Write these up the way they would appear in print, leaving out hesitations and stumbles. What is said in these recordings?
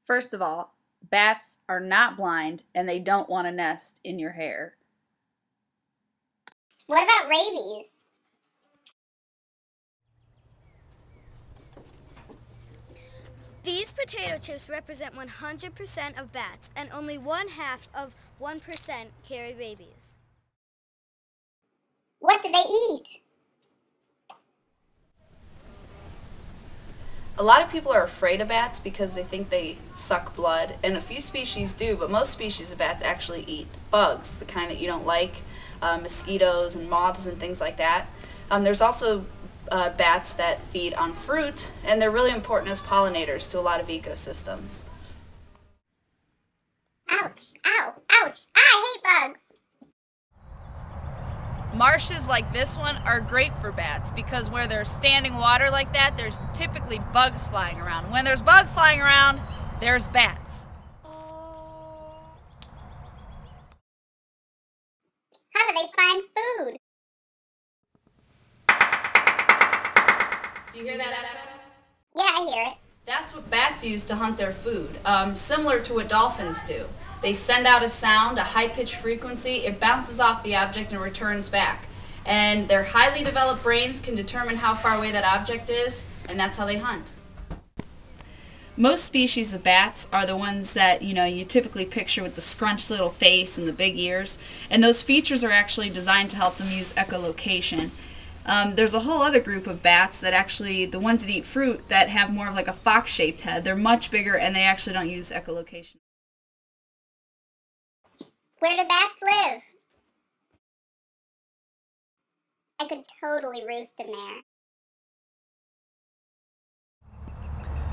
First of all, bats are not blind and they don't want to nest in your hair. What about rabies? These potato chips represent 100% of bats, and only 1/2 of 1% carry rabies. What do they eat? A lot of people are afraid of bats because they think they suck blood, and a few species do, but most species of bats actually eat bugs, the kind that you don't like, mosquitoes and moths and things like that. There's also bats that feed on fruit, and they're really important as pollinators to a lot of ecosystems. Ouch, ow, ouch, I hate bugs. Marshes like this one are great for bats because where there's standing water like that, there's typically bugs flying around. When there's bugs flying around, there's bats. How do they find food? Do you hear that? Yeah, I hear it. That's what bats use to hunt their food, similar to what dolphins do. They send out a sound, a high-pitched frequency, it bounces off the object and returns back. And their highly developed brains can determine how far away that object is, and that's how they hunt. Most species of bats are the ones that you typically picture with the scrunched little face and the big ears, and those features are actually designed to help them use echolocation. There's a whole other group of bats that actually, the ones that eat fruit, that have more of like a fox-shaped head. They're much bigger and they actually don't use echolocation. Where do bats live? I could totally roost in there.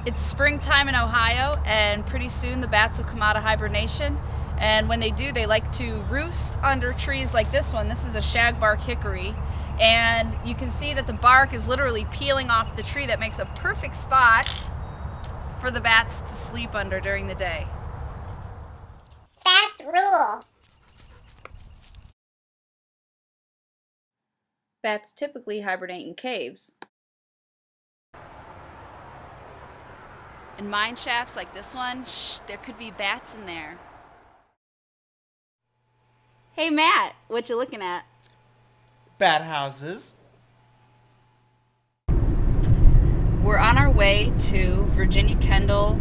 It's springtime in Ohio, and pretty soon the bats will come out of hibernation. And when they do, they like to roost under trees like this one. This is a shagbark hickory. And you can see that the bark is literally peeling off the tree. That makes a perfect spot for the bats to sleep under during the day. Bats rule. Bats typically hibernate in caves. In mine shafts like this one, there could be bats in there. Hey Matt, what you looking at? Bat houses. We're on our way to Virginia Kendall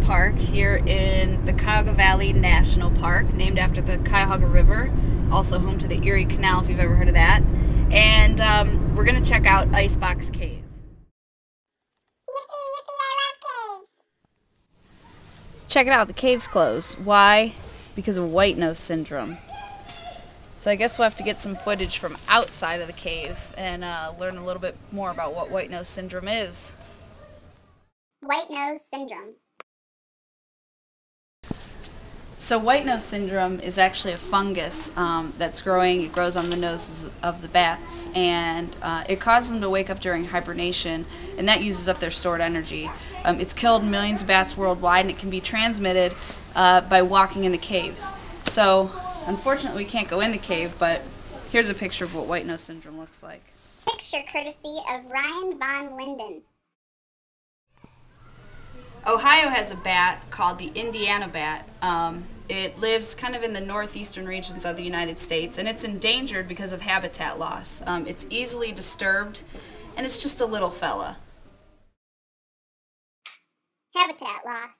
Park here in the Cuyahoga Valley National Park, named after the Cuyahoga River, also home to the Erie Canal if you've ever heard of that. And we're going to check out Icebox Cave. Yippee, yippee, I love caves. Check it out, the cave's closed. Why? Because of white nose syndrome. So I guess we'll have to get some footage from outside of the cave and learn a little bit more about what white nose syndrome is. White nose syndrome. So white nose syndrome is actually a fungus that's growing. It grows on the noses of the bats, and it causes them to wake up during hibernation, and that uses up their stored energy. It's killed millions of bats worldwide, and it can be transmitted by walking in the caves. So unfortunately we can't go in the cave, but here's a picture of what white nose syndrome looks like. Picture courtesy of Ryan Von Linden. Ohio has a bat called the Indiana bat. It lives kind of in the northeastern regions of the United States, and it's endangered because of habitat loss. It's easily disturbed, and it's just a little fella. Habitat loss.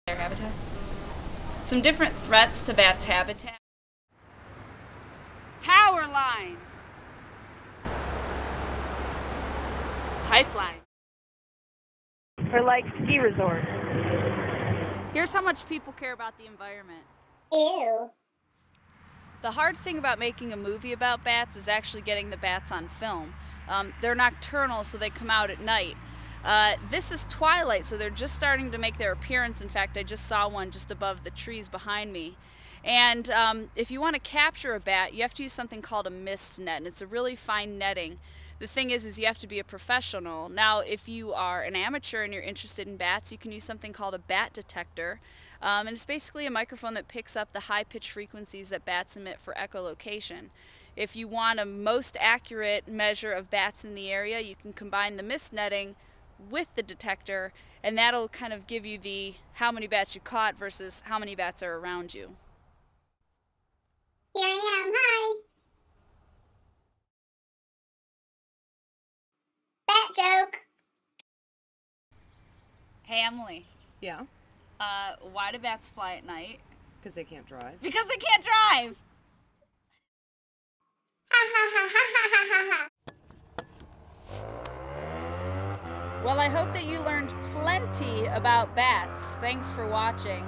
Their habitat. Some different threats to bats' habitat. Power lines. Pipeline. For like ski resorts. Here's how much people care about the environment. Ew. The hard thing about making a movie about bats is actually getting the bats on film. They're nocturnal, so they come out at night. This is twilight, so they're just starting to make their appearance. In fact, I just saw one just above the trees behind me. And if you want to capture a bat, you have to use something called a mist net, and it's a really fine netting. The thing is you have to be a professional. Now, if you are an amateur and you're interested in bats, you can use something called a bat detector. And it's basically a microphone that picks up the high-pitched frequencies that bats emit for echolocation. If you want a most accurate measure of bats in the area, you can combine the mist netting with the detector, and that'll kind of give you the how many bats you caught versus how many bats are around you. Here I am, hi. Bat joke. Hey Emily, Yeah, why do bats fly at night? because they can't drive. Because they can't drive! Ha ha ha ha ha ha ha ha. Well, I hope that you learned plenty about bats. Thanks for watching.